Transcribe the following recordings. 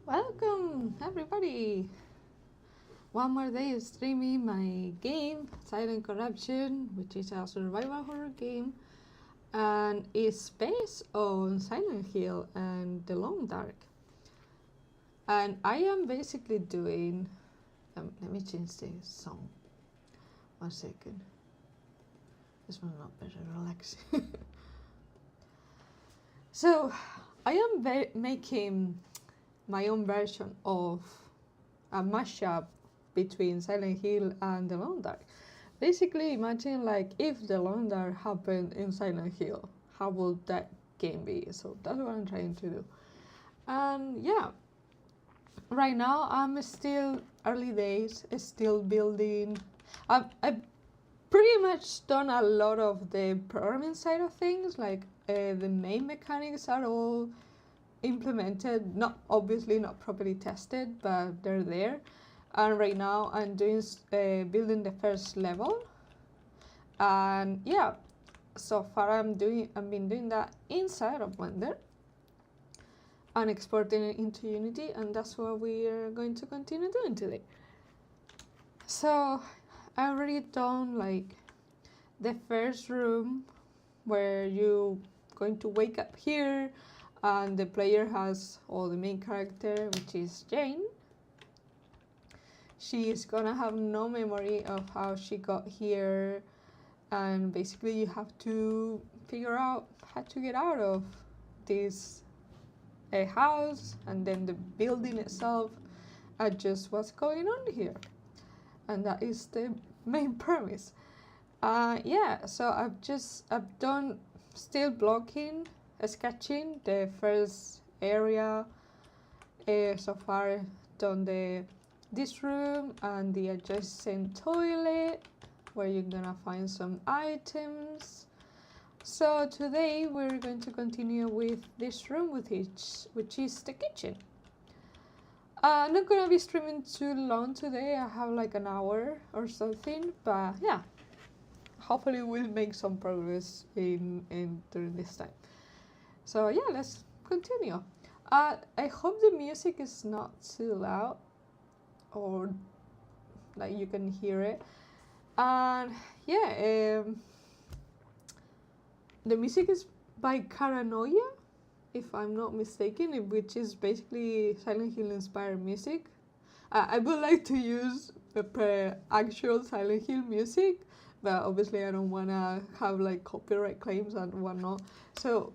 Welcome everybody! One more day of streaming my game, Silent Corruption, which is a survival horror game, and it's based on Silent Hill and The Long Dark. And I am basically doing... let me change the song. 1 second. This one's not better, relax. So, I am making my own version of a mashup between Silent Hill and The Long Dark. Basically, imagine like if The Long Dark happened in Silent Hill, how would that game be? So that's what I'm trying to do. And yeah, right now I'm still early days, still building. I've pretty much done a lot of the programming side of things, like the main mechanics are all implemented, not obviously not properly tested, but they're there. And right now I'm doing building the first level, and yeah, so far I've been doing that inside of Blender and exporting it into Unity, and that's what we are going to continue doing today. So I already done like the first room where you going to wake up here, and the player has the main character, which is Jane. She is gonna have no memory of how she got here, and basically you have to figure out how to get out of this house, and then the building itself adjust what's going on here, and that is the main premise. Yeah, so I've done still blocking, sketching the first area. So far done this room and the adjacent toilet where you're gonna find some items. So today we're going to continue with this room, which is the kitchen. I'm not gonna be streaming too long today. I have like an hour or something, but yeah, hopefully we'll make some progress in during this time. So yeah, let's continue. I hope the music is not too loud, or like you can hear it. And yeah, the music is by Paranoia, if I'm not mistaken, which is basically Silent Hill inspired music. I would like to use the actual Silent Hill music, but obviously I don't want to have like copyright claims and whatnot. So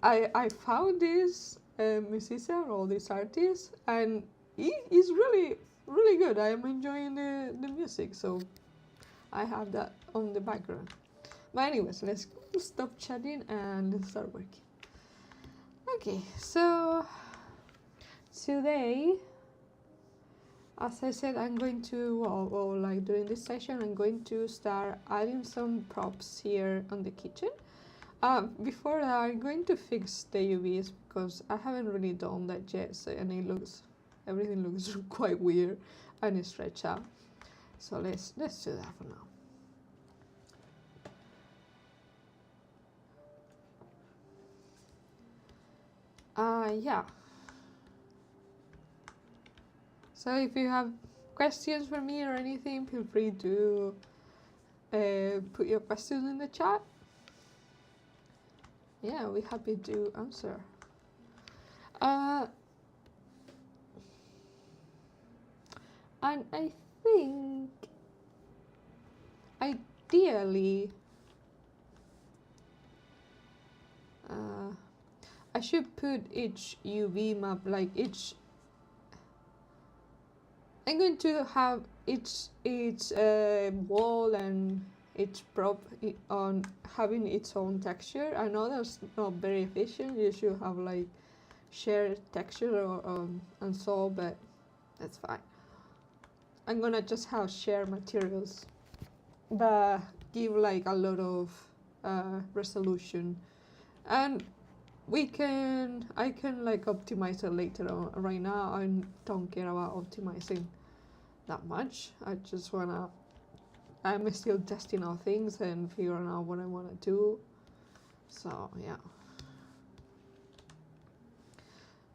I found this musician or this artist, and he is really good. I am enjoying the music, so I have that on the background. But anyways, let's stop chatting and let's start working. Okay, so today, as I said, I'm going to, like during this session, I'm going to start adding some props here on the kitchen. Before that, I'm going to fix the UVs because I haven't really done that yet, so, and everything looks quite weird and stretched out. So let's do that for now. Yeah. So if you have questions for me or anything, feel free to put your questions in the chat. Yeah, we're happy to answer. And I think ideally I should put each UV map, like each. I'm going to have each wall and each prop on having its own texture. I know that's not very efficient. You should have like shared texture or and so, but that's fine. I'm gonna just have shared materials that give like a lot of resolution, and I can like optimize it later on. Right now I don't care about optimizing that much. I'm still testing out things and figuring out what I want to do. So yeah.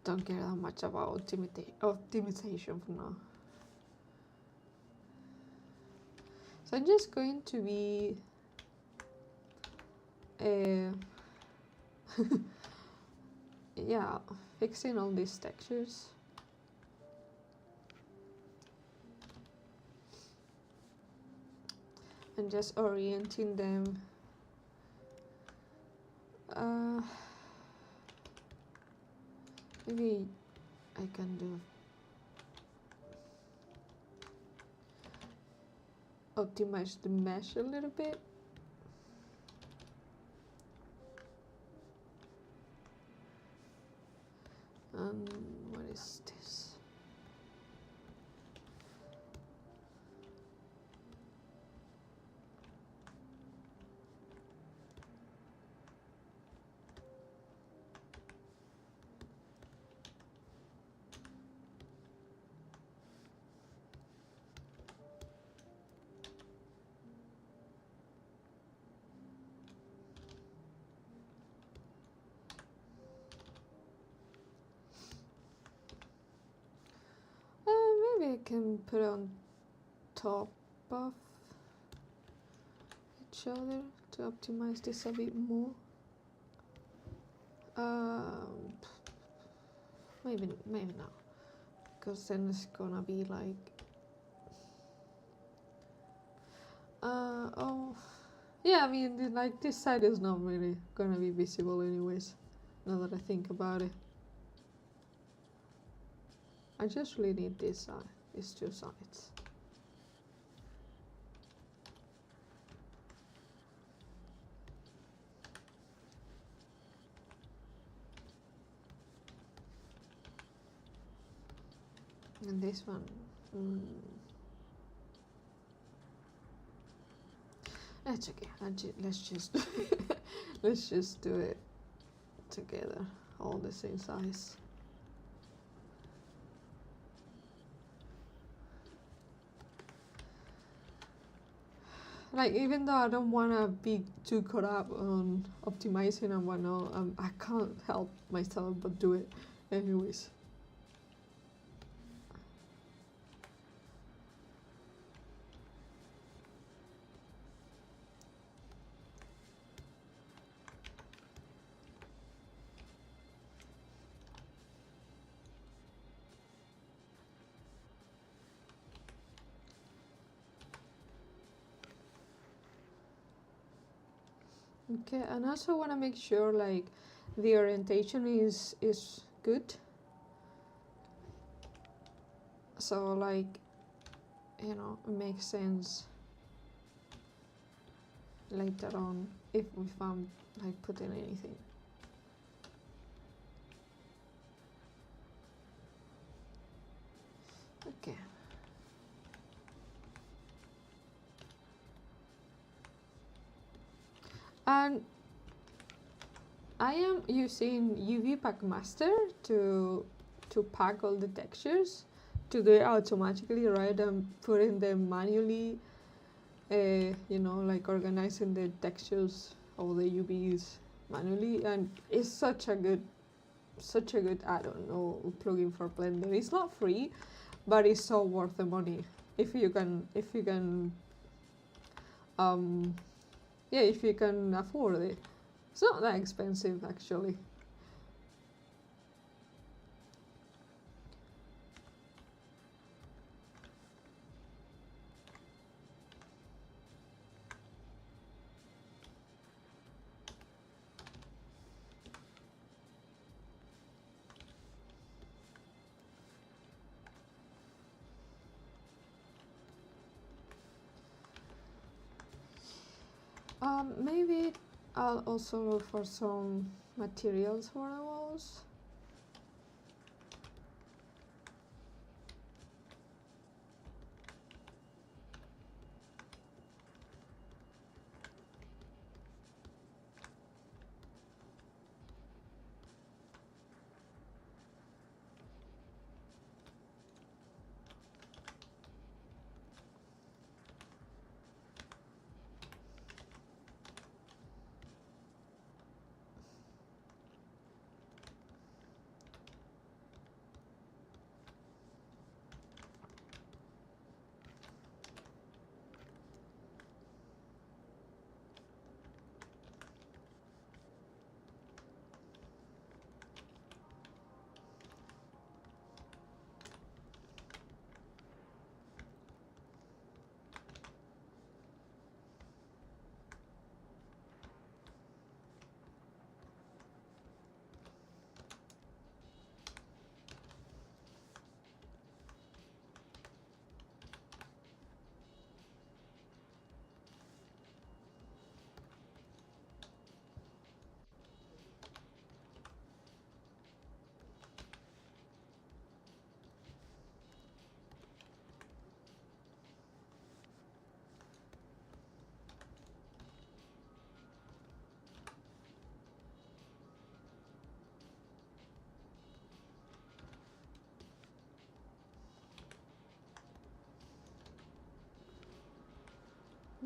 don't care that much about optimization for now. So I'm just going to be yeah, fixing all these textures. And just orienting them. Maybe I can do optimize the mesh a little bit. What is this? Maybe I can put it on top of each other to optimize this a bit more. Maybe not, because then it's gonna be like oh yeah, I mean, like, this side is not really gonna be visible anyways, now that I think about it. I just really need this side, these two sides. And this one, that's okay. Let's just let's just do it together, all the same size. Like, even though I don't want to be too caught up on optimizing and whatnot, I can't help myself but do it anyways. Okay, and I also want to make sure like the orientation is good. So like, you know, it makes sense later on if I'm like putting anything. Okay. And I am using UV Pack Master to pack all the textures, to do it automatically rather than putting them manually. You know, like organizing the textures or the UVs manually, and it's such a good I don't know, plugin for Blender. It's not free, but it's so worth the money if you can yeah, if you can afford it. It's not that expensive actually. Maybe I'll also look for some materials for the walls.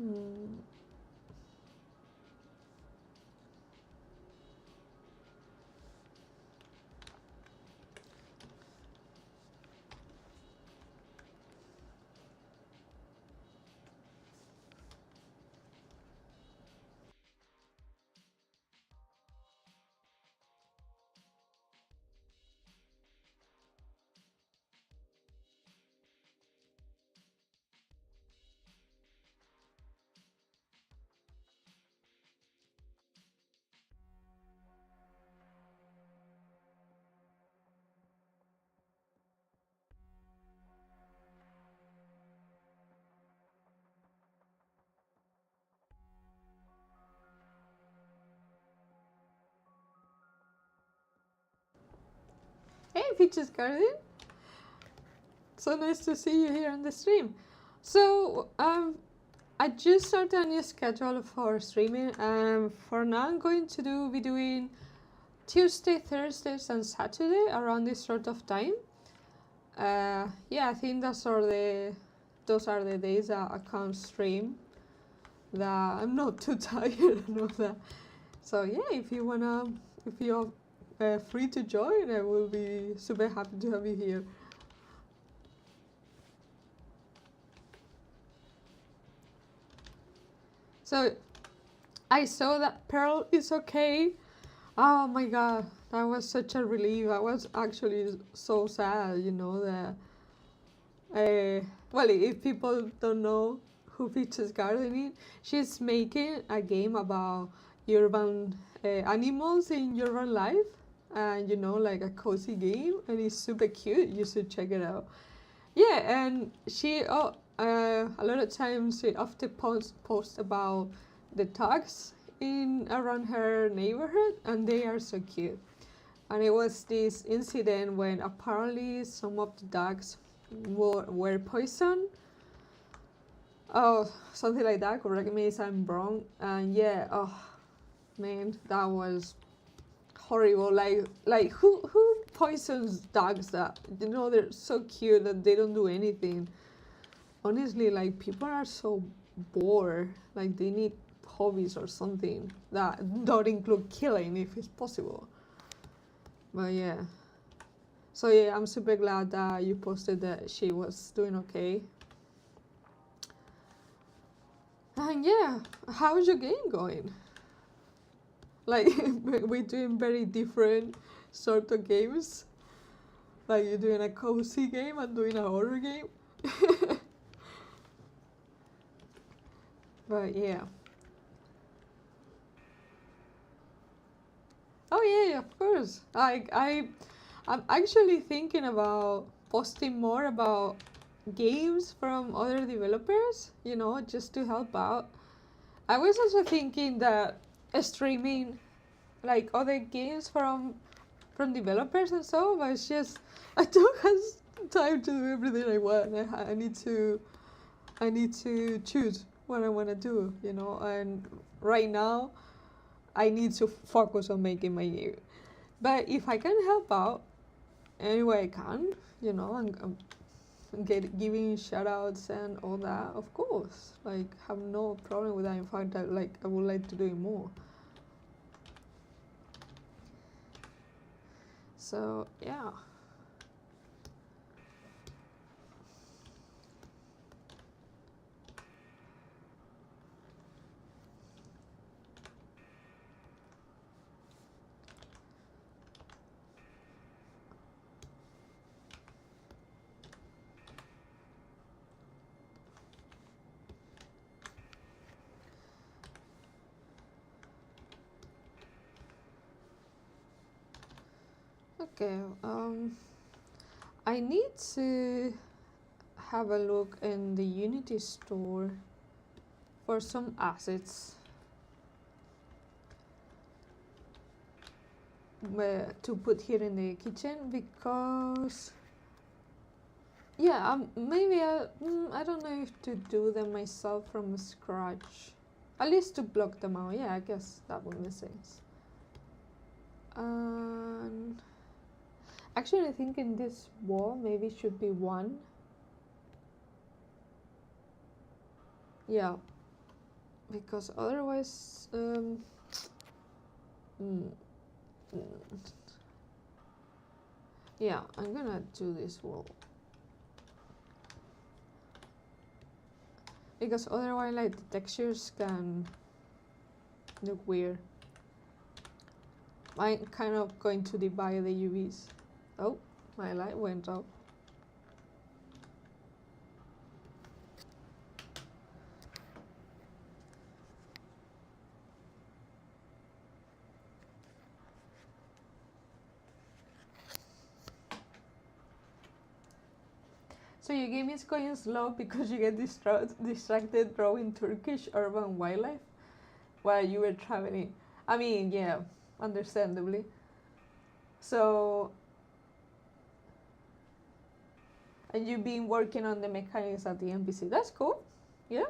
Mm. Hey, Peaches Garden. So nice to see you here on the stream. So, I just started a new schedule for streaming, and for now, I'm going to be doing Tuesday, Thursdays, and Saturday around this sort of time. Yeah, I think those are the days that I can stream. That I'm not too tired and all that. So yeah, if you're free to join, I will be super happy to have you here. So I saw that Pearl is okay. Oh my god, that was such a relief. I was actually so sad, that. Well, if people don't know who Peaches Gardening, she's making a game about urban animals in urban life, and like a cozy game, and it's super cute. You should check it out. Yeah, and she a lot of times she often post about the dogs in around her neighborhood, and they are so cute. And it was this incident when apparently some of the dogs were poisoned. Oh, something like that. Correct me if I'm wrong. And yeah, oh man, that was horrible. Like who poisons dogs that they're so cute that they don't do anything. Honestly, like people are so bored. Like they need hobbies or something that don't include killing if it's possible. But yeah. So yeah, I'm super glad that you posted that she was doing okay. And yeah, how's your game going? Like we're doing very different sort of games. Like you're doing a cozy game and doing a horror game. But yeah. Oh yeah, of course. I'm actually thinking about posting more about games from other developers, just to help out. I was also thinking that streaming like other games from developers and so, but it's just I don't have time to do everything I want. I need to choose what I want to do, and right now I need to focus on making my game. But if I can help out any way I can, giving shout outs and all that, of course. Like, have no problem with that. In fact, I would like to do it more. So, yeah. Okay, I need to have a look in the Unity store for some assets to put here in the kitchen because yeah, maybe I don't know if to do them myself from scratch, at least to block them out. Yeah, I guess that would make sense. And actually, I think in this wall maybe should be one. Yeah, because otherwise mm, mm, yeah, I'm gonna do this wall because otherwise like the textures can look weird. I'm kind of going to divide the UVs. Oh, my light went off. So your game is going slow because you get distracted drawing Turkish urban wildlife while you were traveling. I mean, yeah, understandably. So, and you've been working on the mechanics at the NPC. That's cool. Yeah.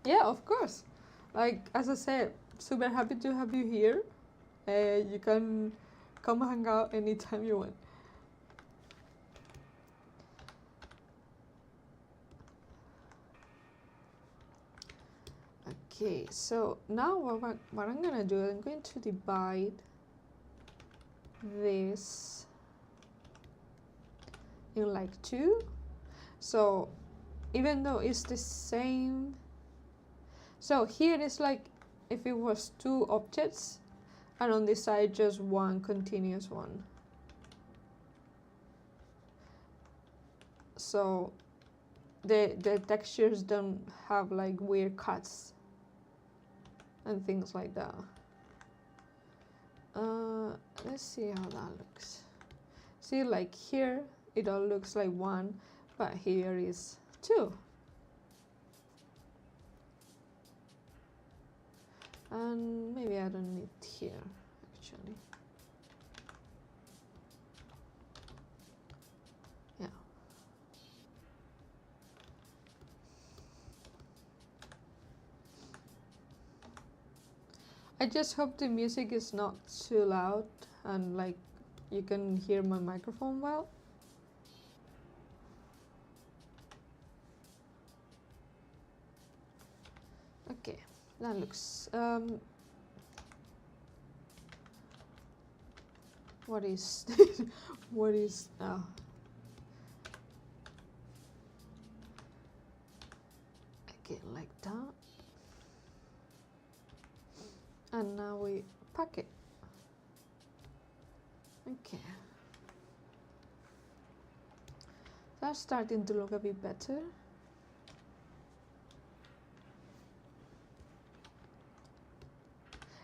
Yeah, of course. Like, as I said, super happy to have you here. You can come hang out anytime you want. Okay, so now what I'm gonna do, I'm going to divide this in like two. So even though it's the same, so here it's like if it was two objects and on this side just one continuous one. So the textures don't have like weird cuts and things like that. Let's see how that looks. See, like here it all looks like one, but here is two. And maybe I don't need here actually. Yeah. I just hope the music is not too loud and like you can hear my microphone well. Okay, that looks what is what is okay, like that. And now we pack it. Okay. That's starting to look a bit better.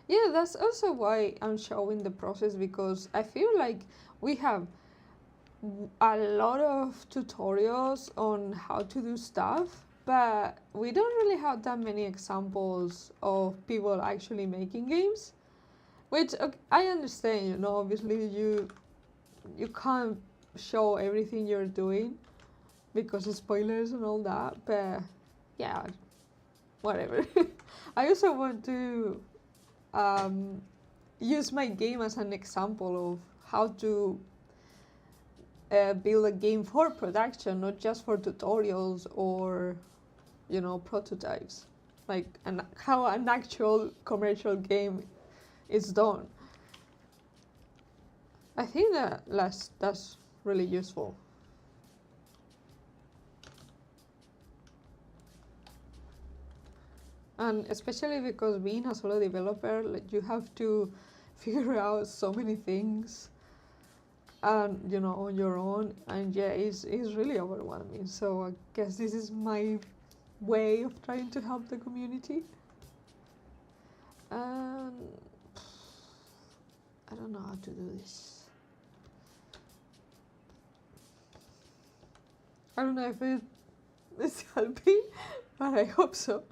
Yeah, that's also why I'm showing the process, because I feel like we have a lot of tutorials on how to do stuff, but we don't really have that many examples of people actually making games, which okay, I understand, you know, obviously you can't show everything you're doing because of spoilers and all that, but yeah, whatever. I also want to use my game as an example of how to build a game for production, not just for tutorials or, you know, prototypes, like how an actual commercial game is done. I think that's really useful. And especially because being a solo developer, like you have to figure out so many things and you know on your own, and yeah, it's really overwhelming. So I guess this is my way of trying to help the community. And I don't know how to do this. I don't know if it is helping, but I hope so.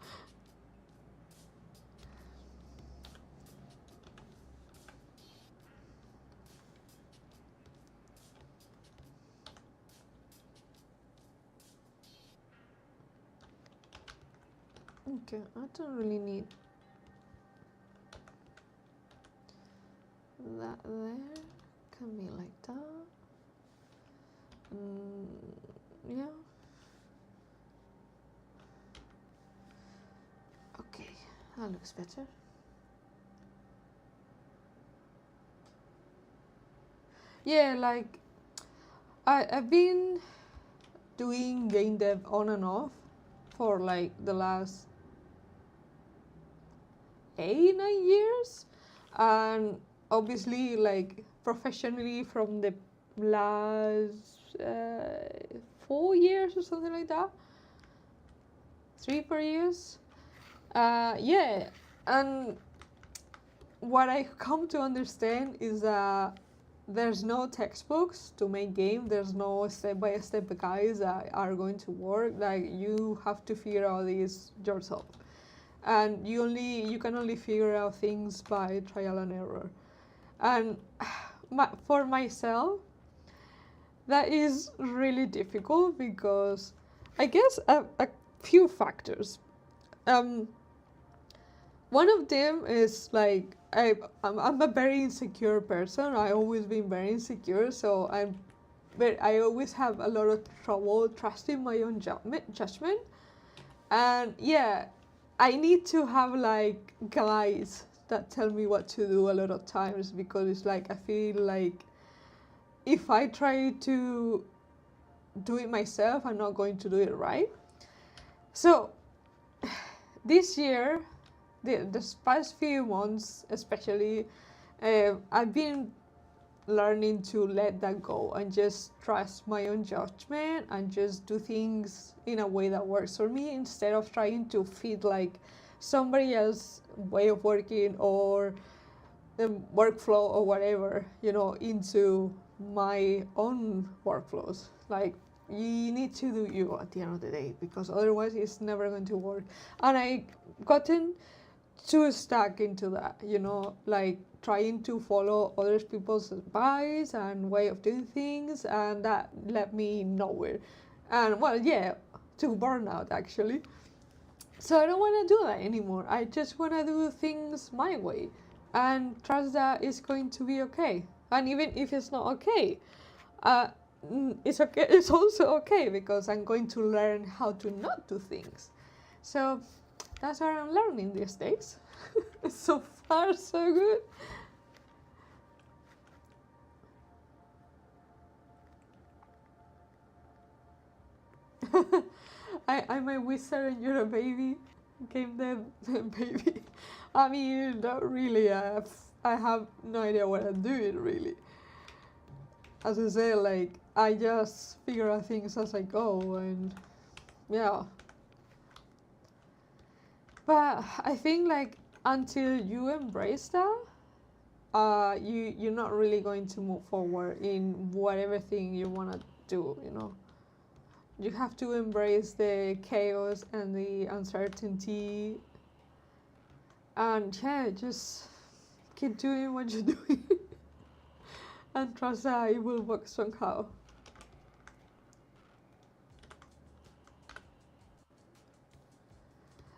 Okay, I don't really need that there. Can be like that. Yeah. Okay, that looks better. Yeah, like I've been doing game dev on and off for like the last 8 9 years, and obviously like professionally from the last 4 years or something like that, 3 4 years. Yeah, and what I come to understand is that there's no textbooks to make game. There's no step-by-step guides that are going to work. Like you have to figure out this yourself, and you can only figure out things by trial and error. And for myself, that is really difficult because I guess a few factors. Um, One of them is like I'm a very insecure person. I always been very insecure, so I always have a lot of trouble trusting my own judgment. And yeah, I need to have like guides that tell me what to do a lot of times, because it's like I feel like if I try to do it myself, I'm not going to do it right. So this year, the past few months especially, I've been learning to let that go and just trust my own judgment and just do things in a way that works for me, instead of trying to fit like somebody else's way of working or the workflow or whatever, into my own workflows. Like you need to do you at the end of the day, because otherwise it's never going to work. And I gotten too stuck into that, like trying to follow other people's advice and way of doing things, and that led me nowhere. And well, yeah, to burnout actually. So I don't want to do that anymore. I just want to do things my way and trust that it's going to be okay. And even if it's not okay, uh, it's okay. It's also okay, because I'm going to learn how to not do things. So that's what I'm learning these days. So far, so good. I'm a wizard and you're a baby. Game dev baby. I mean, not really. I have no idea what I'm doing, really. As I say, like, I just figure out things as I go, and yeah. But I think, like, until you embrace that, you're not really going to move forward in whatever thing you want to do. You have to embrace the chaos and the uncertainty, and yeah, just keep doing what you're doing and trust that it will work somehow.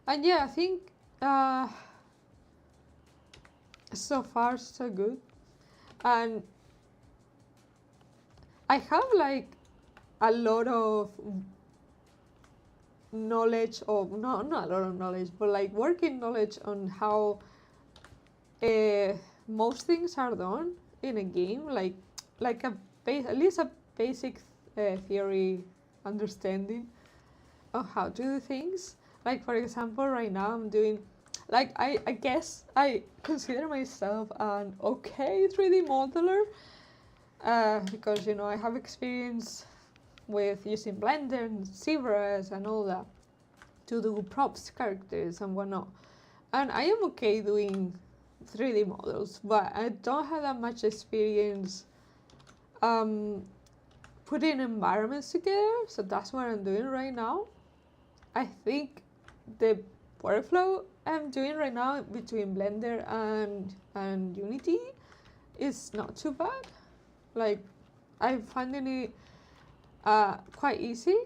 And yeah, I think uh, so far so good. And I have like a lot of knowledge of, no, not a lot of knowledge, but like working knowledge on how most things are done in a game, like at least a basic theory understanding of how to do things. Like for example, right now I'm doing, like, I guess I consider myself an okay 3D modeler, because I have experience with using Blender and ZBrush and all that to do props, characters, and whatnot. And I am okay doing 3D models, but I don't have that much experience putting environments together. So that's what I'm doing right now. I think the workflow I'm doing right now between Blender and Unity is not too bad. Like, I'm finding it quite easy,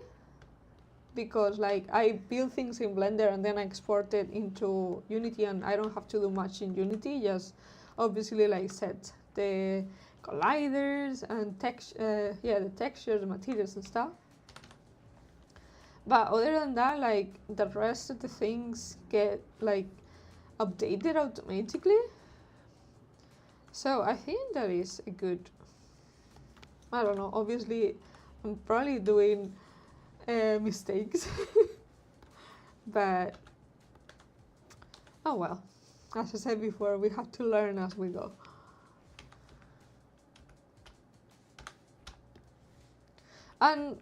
because like I build things in Blender and then I export it into Unity, and I don't have to do much in Unity, just obviously like set the colliders and the textures, the materials and stuff. But other than that, like the rest of the things get like updated automatically. So I think that is a good. I don't know. Obviously, I'm probably doing mistakes, but oh well. As I said before, we have to learn as we go. And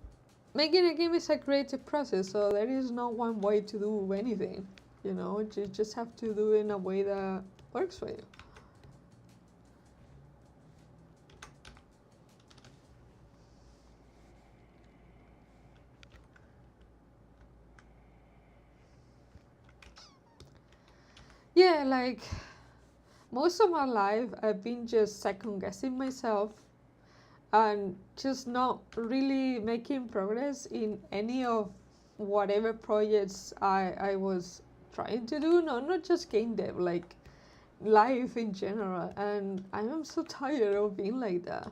making a game is a creative process, so there is no one way to do anything. You know, you just have to do it in a way that works for you. Yeah, like most of my life, I've been just second guessing myself and just not really making progress in any of whatever projects I was trying to do. No, not just game dev, like life in general. And I am so tired of being like that.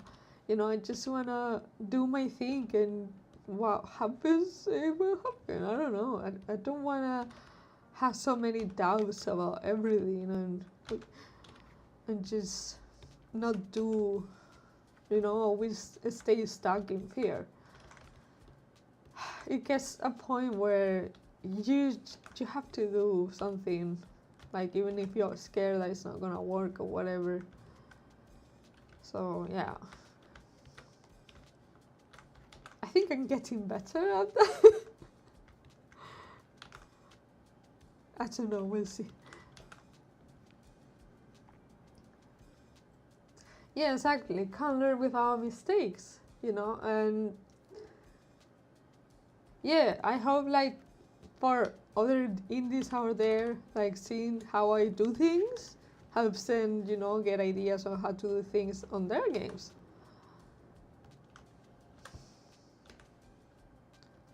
You know, I just wanna do my thing, and what happens, it will happen. I don't know. I don't wanna have so many doubts about everything, and just not do, always stay stuck in fear. It gets a point where you you have to do something, like even if you're scared that it's not gonna work or whatever. So yeah, I think I'm getting better at that. I don't know, we'll see. Yeah, exactly. Can't learn without mistakes, and yeah, I hope like for other indies out there, like seeing how I do things helps them, get ideas on how to do things on their games.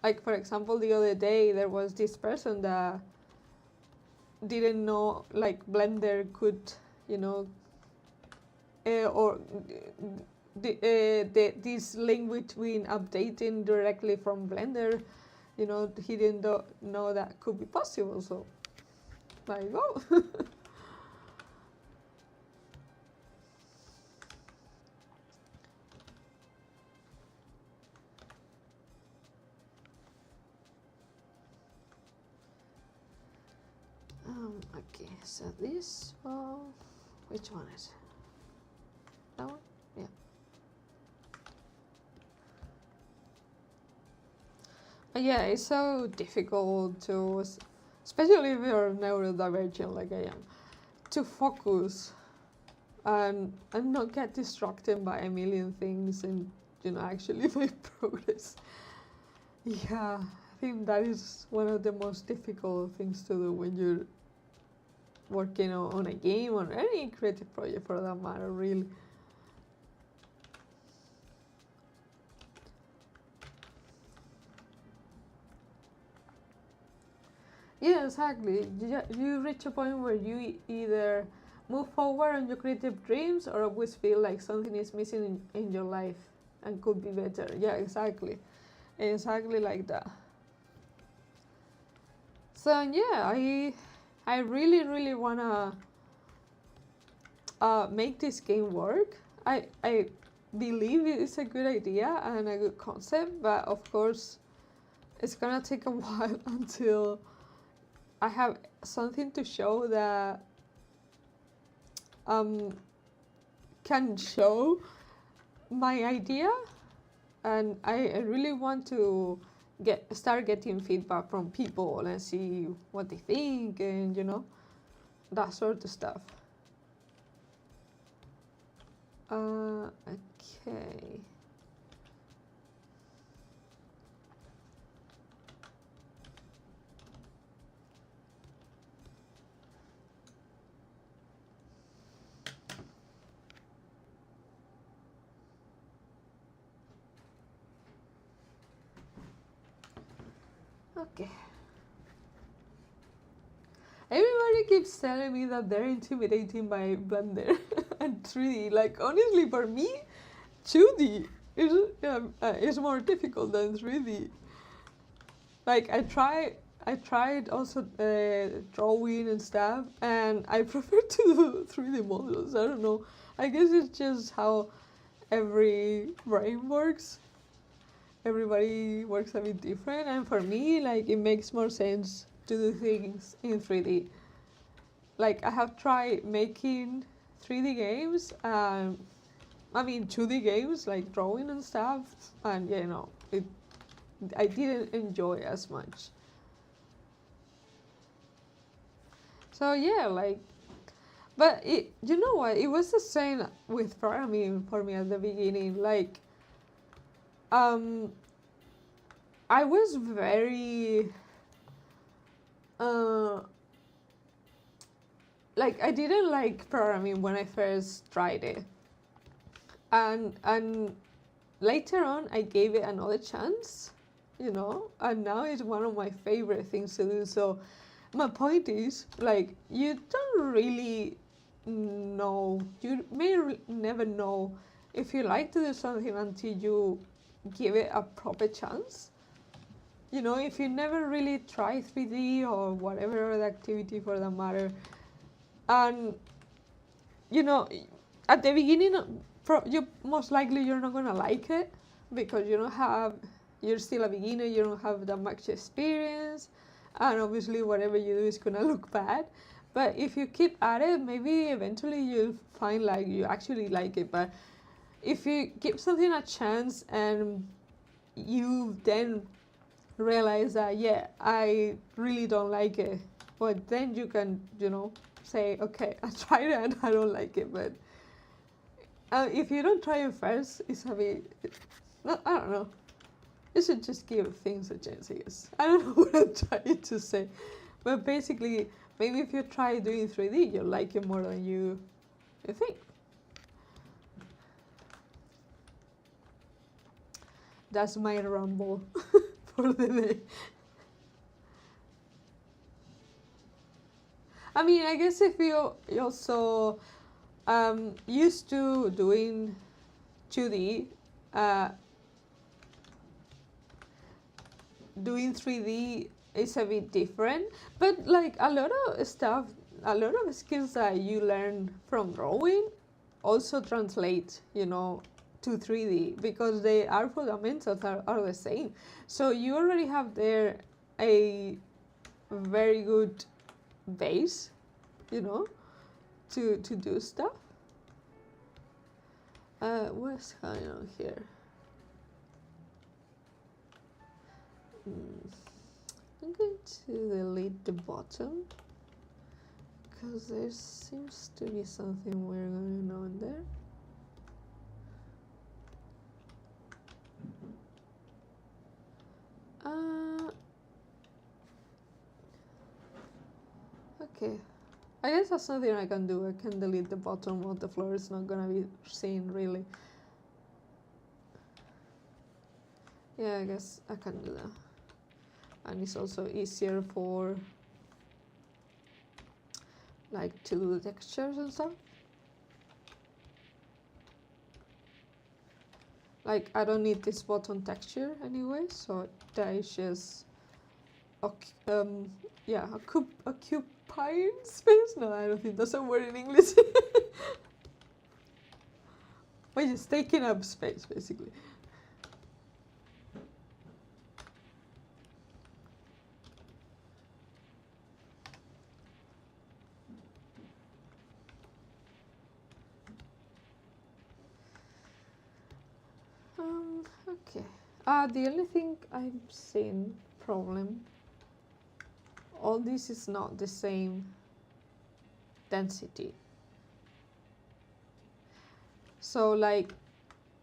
Like for example, the other day there was this person that didn't know like Blender could, or this link between updating directly from Blender, he didn't know that could be possible. So, like, oh. Okay, so this, which one is it? That one? Yeah. Yeah, it's so difficult to, especially if you're neurodivergent like I am, to focus and not get distracted by a million things and, actually make progress. Yeah, I think that is one of the most difficult things to do when you're working on a game or any creative project for that matter, really. Yeah, exactly. You reach a point where you either move forward on your creative dreams or always feel like something is missing in your life and could be better. Yeah, exactly. Exactly like that. So yeah, I really really wanna make this game work. I believe it's a good idea and a good concept, but of course it's gonna take a while until I have something to show that can show my idea, and I really want to start getting feedback from people and see what they think, and that sort of stuff. Okay. Okay. Everybody keeps telling me that they're intimidated by Blender. and 3D. Like honestly, for me, 2D is more difficult than 3D. Like I tried also drawing and stuff, and I prefer to do 3D models. I don't know. I guess it's just how every brain works. Everybody works a bit different, and for me, like it makes more sense to do things in 3D. Like I have tried making 3D games, I mean 2D games like drawing and stuff, and I didn't enjoy as much. So yeah, like, but you know what? It was the same with programming for me at the beginning. Like, um, I was very, uh, like I didn't like programming when I first tried it, and later on I gave it another chance, and now it's one of my favorite things to do. So my point is, like, you don't really know, you may never know if you like to do something until you give it a proper chance. If you never really try 3D or whatever other activity for that matter, and you know at the beginning you most likely you're not gonna like it because you're still a beginner, you don't have that much experience, and obviously whatever you do is gonna look bad. But if you keep at it, maybe eventually you'll find like you actually like it. But if you give something a chance and you then realize that, yeah, I really don't like it, but then you can say, okay, I tried it and I don't like it. But if you don't try it first, it's a bit, no, I don't know, you should just give things a chance, I guess. I don't know what I'm trying to say, but basically maybe if you try doing 3D, you'll like it more than you think. That's my rumble for the day. I mean, I guess if you also used to doing 2D, doing 3D is a bit different. But like a lot of stuff, a lot of skills that you learn from drawing also translate, to 3D because they are fundamentals are the same. So you already have there a very good base, to do stuff. What's going on here? I'm going to delete the bottom because there seems to be something weird going on there. Okay, I guess that's something I can do. I can delete the bottom of the floor. It's not gonna be seen really. Yeah, I guess I can do that. And it's also easier for like to do the textures and stuff. Like I don't need this bottom texture anyway, so that is just occupying space. No, I don't think that's a word in English. But it's taking up space basically. Okay. The only thing I'm seeing problem, all this is not the same density. So like,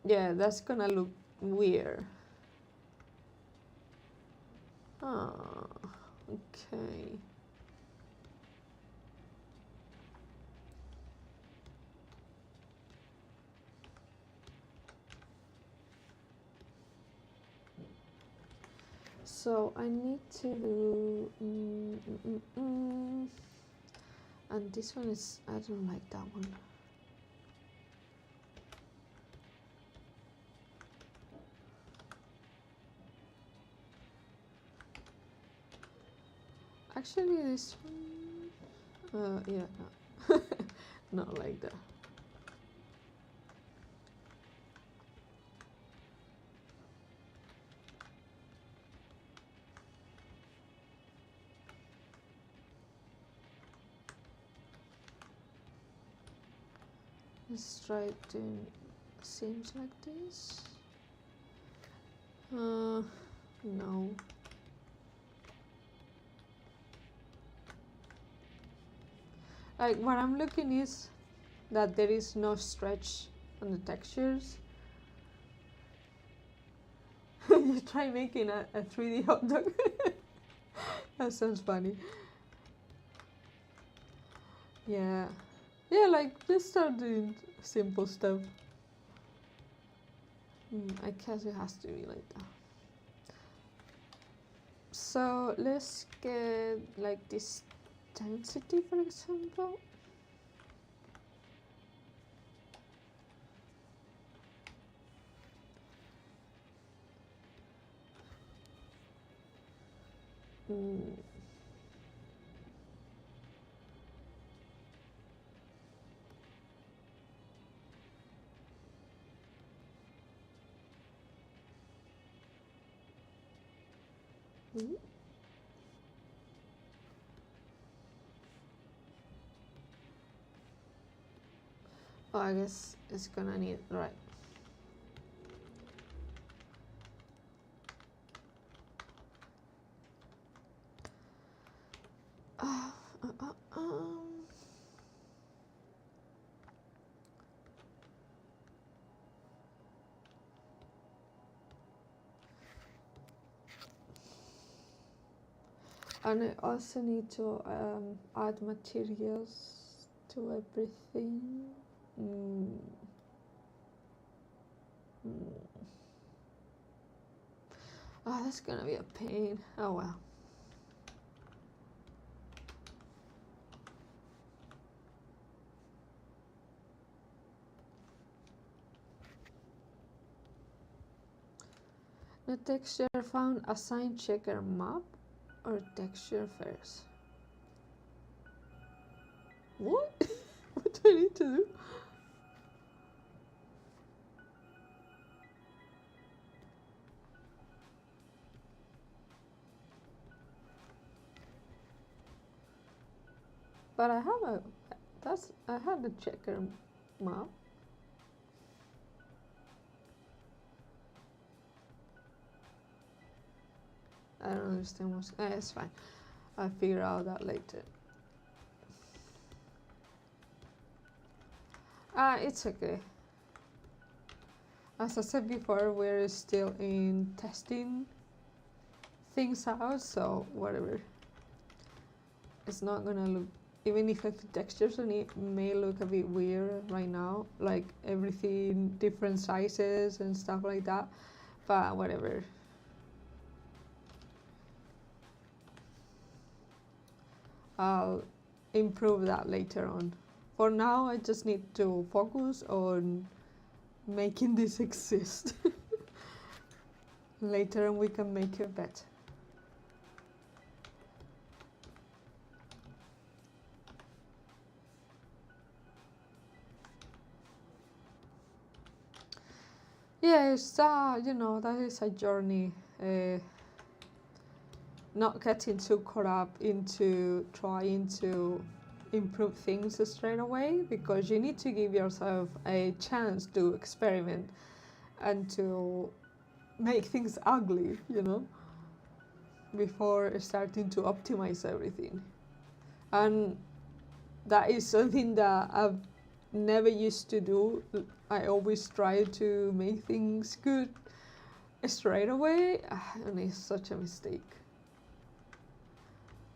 yeah, that's gonna look weird. Okay. So I need to do, and this one is, I don't like that one. Actually, this one, yeah, no. Not like that. Let's try doing seams like this. No. Like what I'm looking is that there is no stretch on the textures. You try making a 3D hot dog. That sounds funny. Yeah. Yeah, like just start doing simple stuff. I guess it has to be like that. So let's get like this density, for example. Mm. Mm. Oh, I guess it's gonna need, right. Uh, uh, uh, um. And I also need to add materials to everything. Mm. Mm. Oh, that's gonna be a pain. Oh well. The texture found, assign checker map or texture first. What? What do I need to do? But I have a, I have the checker map. I don't understand what's, it's fine. I'll figure out that later. It's okay. As I said before, we're still in testing things out, so whatever. It's not gonna look, even if the textures on it may look a bit weird right now, like everything different sizes and stuff like that, but whatever. I'll improve that later on. For now, I just need to focus on making this exist. Later on we can make it better. Yeah, it's you know, that is a journey. Not getting too caught up into trying to improve things straight away, because you need to give yourself a chance to experiment and to make things ugly, you know, before starting to optimize everything. And that is something that I've never used to do. I always try to make things good straight away, and it's such a mistake.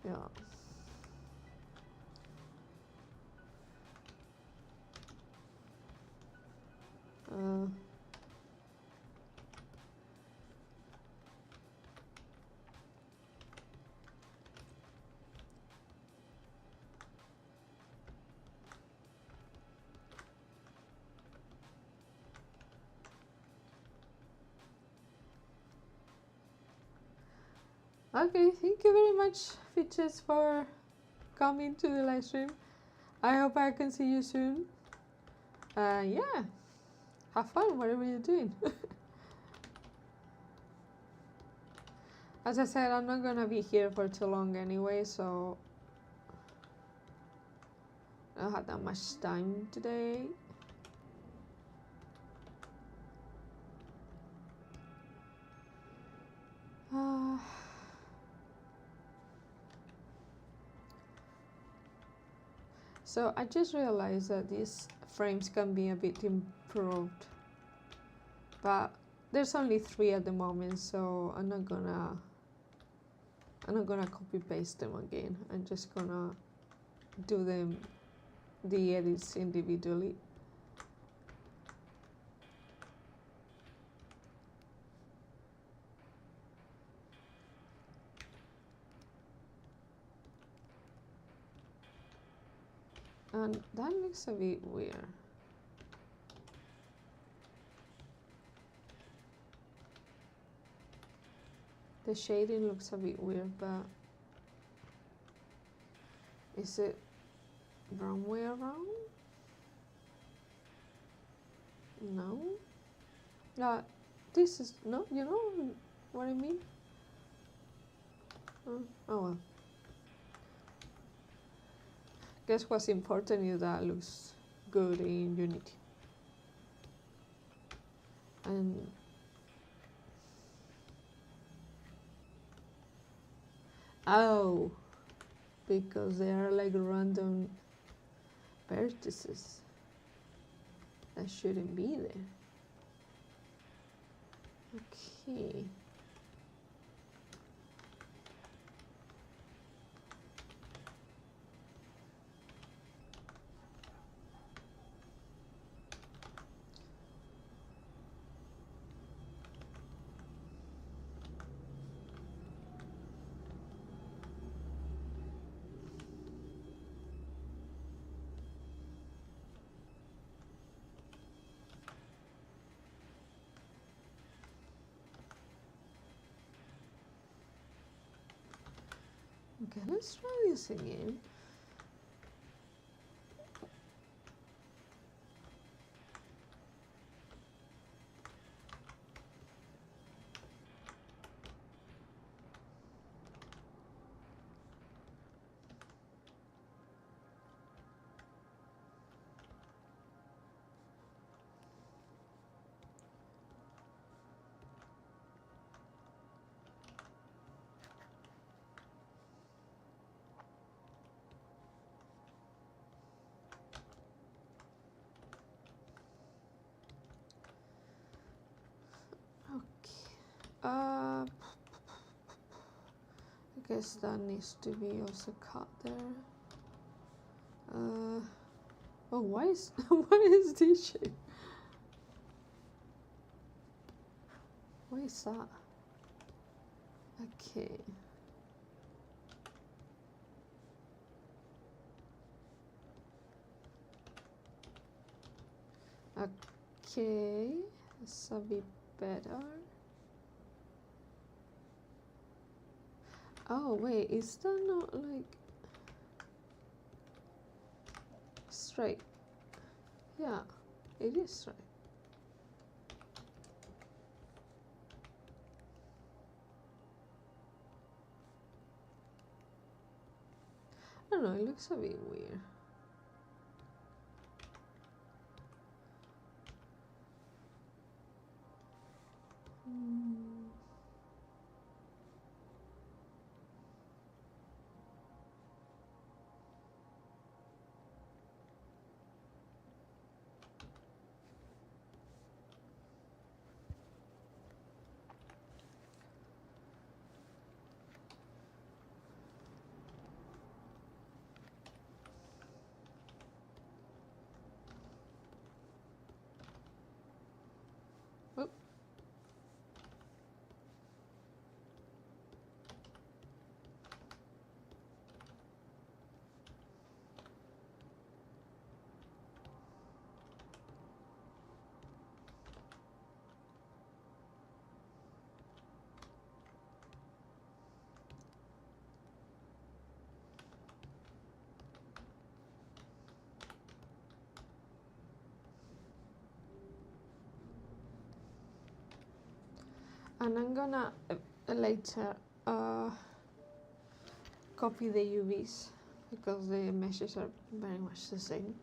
Yeah. Uh, Okay, thank you very much, Fitches, for coming to the live stream. I hope I can see you soon. Yeah, have fun whatever you're doing. As I said, I'm not gonna be here for too long anyway, so I don't have that much time today. So I just realized that these frames can be a bit improved, but there's only 3 at the moment, so I'm not gonna copy paste them again. I'm just gonna do the edits individually. And that looks a bit weird. The shading looks a bit weird, but is it wrong way around? No. This is, no, you know what I mean? Oh well. Guess what's important is that it looks good in Unity. And oh, because they are like random vertices that shouldn't be there. Okay. Okay, let's try this again. I guess that needs to be also cut there. Oh, why is why is this shape? What is that? Okay. Okay, it's a bit better. Oh wait, is that not like straight? Yeah, it is straight. I don't know, it looks a bit weird. And I'm gonna later copy the UVs because the meshes are very much the same.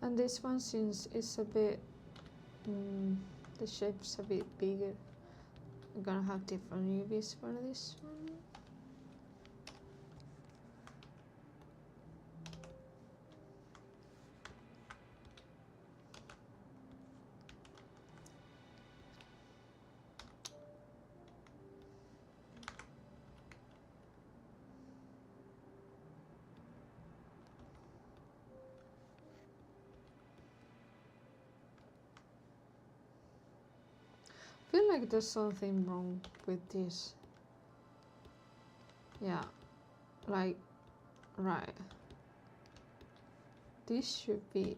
And this one, since it's a bit, the shape's a bit bigger, I'm gonna have different UVs for this one. I feel like there's something wrong with this. Yeah, like, right. This should be.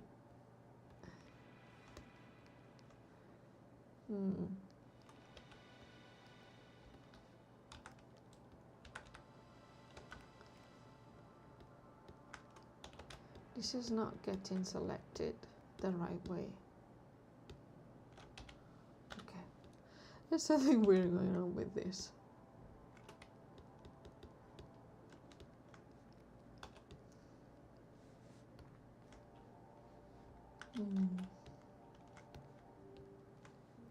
This is not getting selected the right way. Okay, there's something weird going on with this.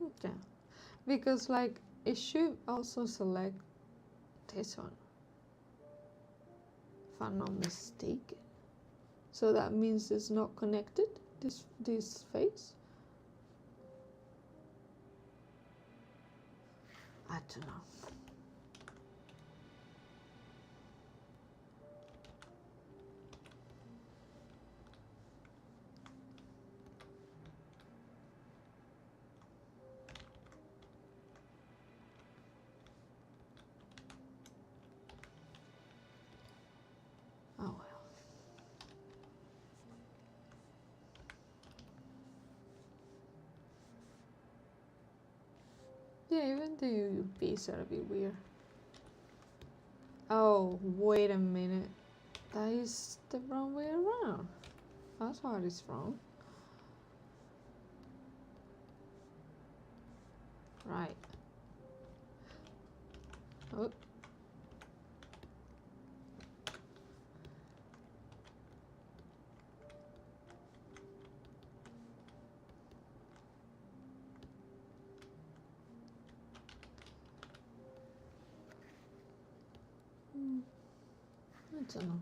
Okay, because like it should also select this one, if I'm not mistaken. So that means it's not connected, this face. I don't know. Oh well. Yeah, even the UVs are a bit weird. Oh, wait a minute. That is the wrong way around. That's what is wrong. Right. Oh. I don't know.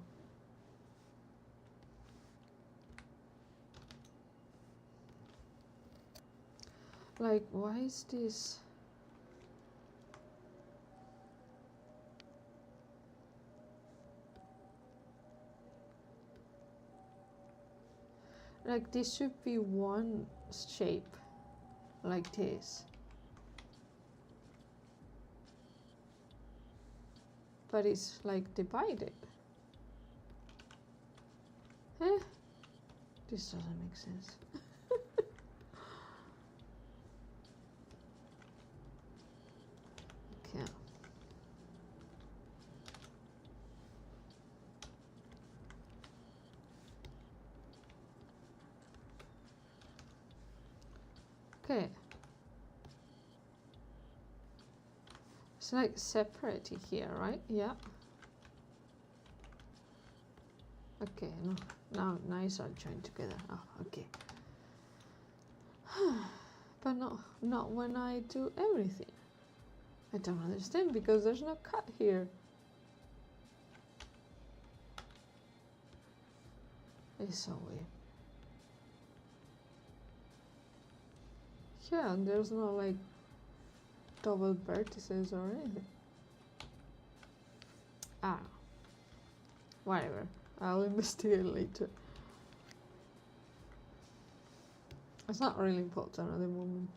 Like, why is this? Like, this should be one shape, like this. But it's like divided. Eh? This doesn't make sense. Okay. Okay. It's like separated here, right? Yeah. Okay, no. Now it's all joined together. Oh, okay. But not when I do everything. I don't understand because there's no cut here. It's so weird. Yeah, and there's no like double vertices or anything. Ah, whatever. I'll investigate later. It's not really important at the moment.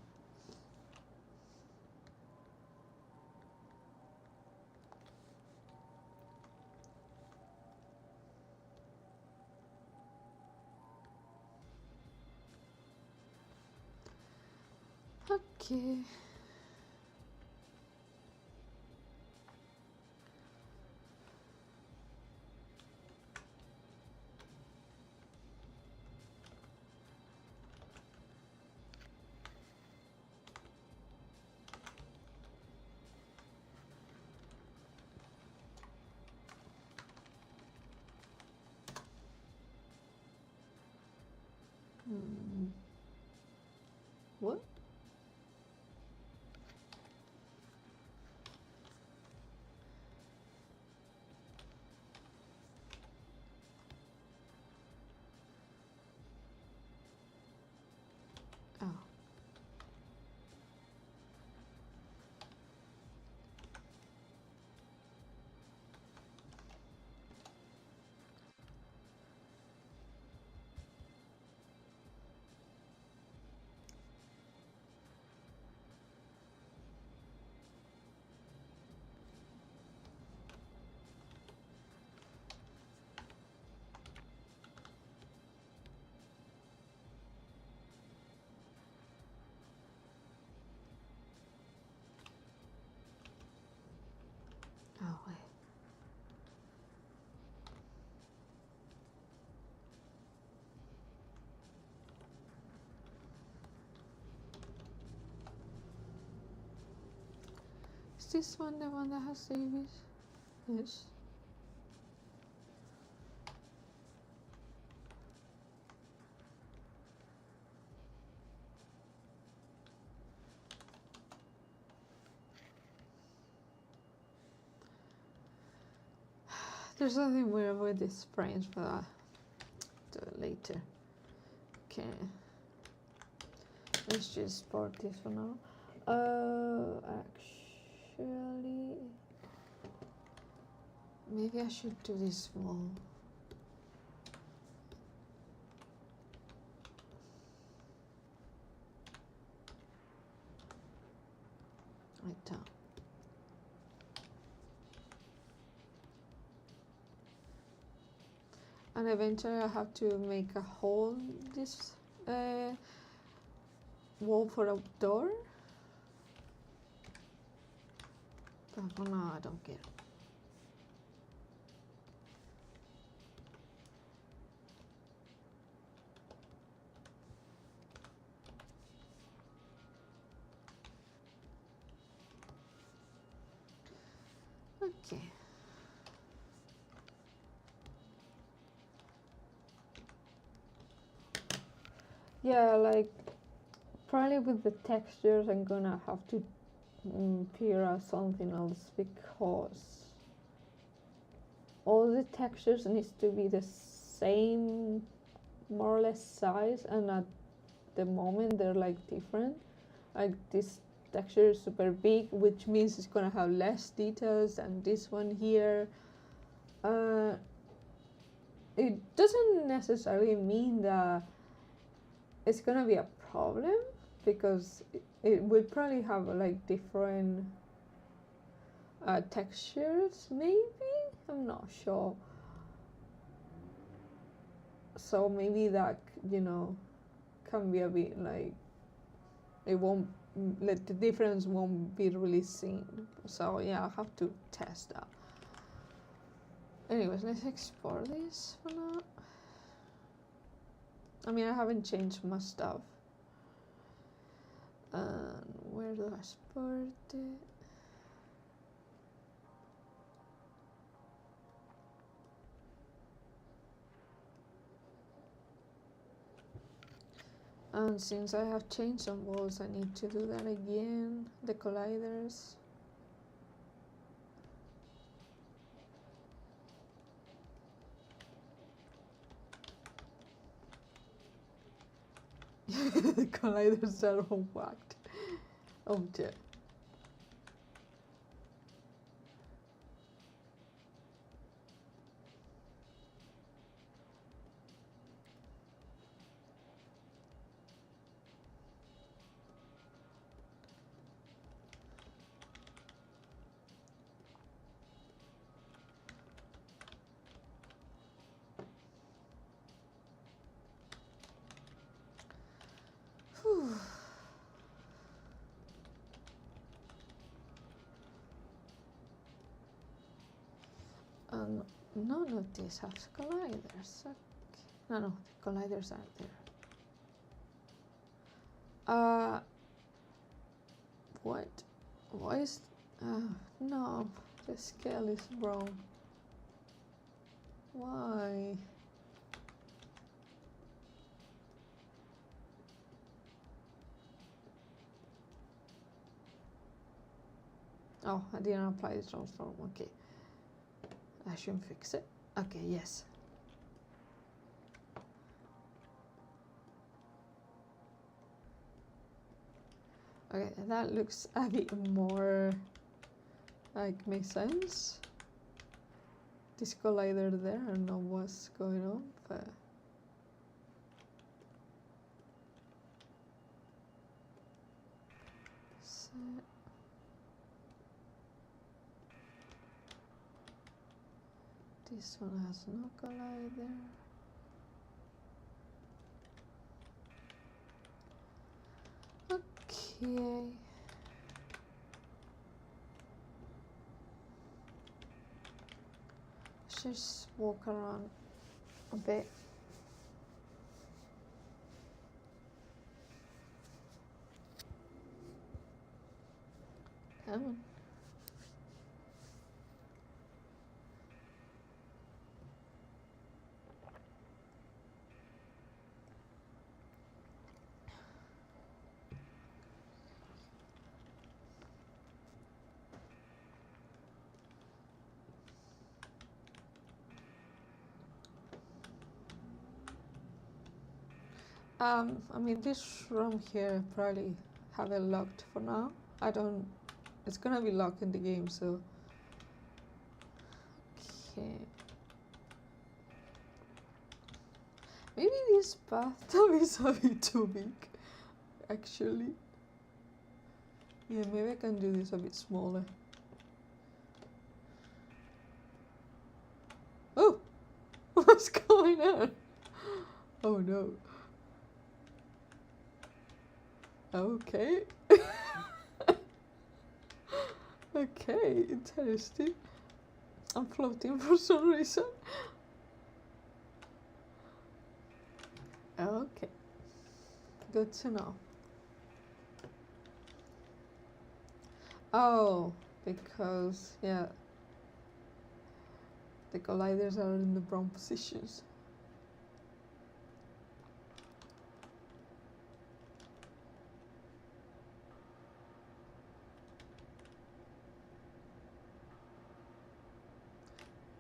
Okay. What? Oh. Oh, wait. Is this one the one that has Davies? Yes. There's something weird with these frames, but I'll do it later. Okay. Let's just export this for now. Actually, maybe I should do this small. Like that. And eventually I have to make a hole in this wall for a door. But for now I don't care. Okay. Yeah, like probably with the textures I'm gonna have to figure out something else, because all the textures needs to be the same more or less size, and at the moment they're like different. Like this texture is super big, which means it's gonna have less details than this one here. It doesn't necessarily mean that it's gonna be a problem, because it will probably have like different textures, maybe. I'm not sure. So maybe that, you know, can be a bit like it won't, like the difference won't be really seen. So yeah, I'll have to test that. Anyways, let's export this for now. I mean, I haven't changed my stuff. And where do I export it? And since I have changed some walls, I need to do that again. The colliders. The colliders are all whacked. Oh dear. none of these have colliders. Okay. No, the colliders are there. What? Why is... no, the scale is wrong. Why? Oh, I didn't apply the transform. Okay. I should fix it. Okay, yes. Okay, that looks a bit more like makes sense. This collider there, I don't know what's going on, but set. This one has no collider. Okay. Just walk around a bit. Come on. I mean, this room here probably have it locked for now. I don't. It's gonna be locked in the game, so. Okay. Maybe this bathtub is a bit too big, actually. Yeah, maybe I can do this a bit smaller. Oh! What's going on? Oh no. Okay. Okay, interesting. I'm floating for some reason. Okay. Good to know. Oh, because, yeah, the colliders are in the wrong positions.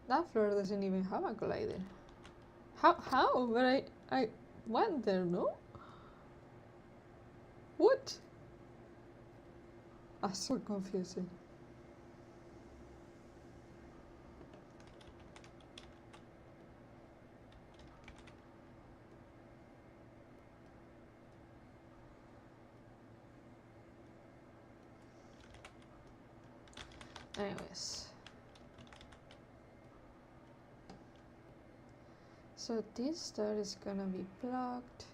That floor doesn't even have a collider. How? But I went there, no? What? That's so confusing. Anyways. So this door is gonna be blocked.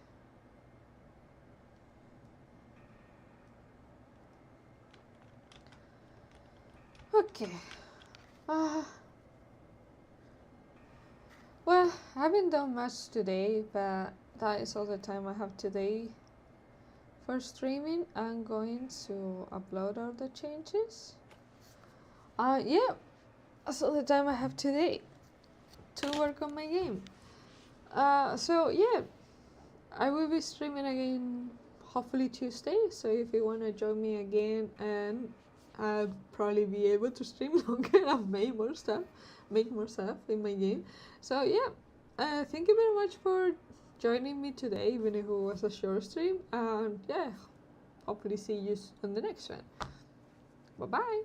Okay. Well, I haven't done much today, but that is all the time I have today for streaming. I'm going to upload all the changes. Yeah, that's all the time I have today to work on my game. So yeah, I will be streaming again hopefully Tuesday, so if you want to join me again, and I'll probably be able to stream longer and make more stuff in my game. So yeah, thank you very much for joining me today, even if it was a short stream, and yeah, hopefully see you on the next one. Bye bye.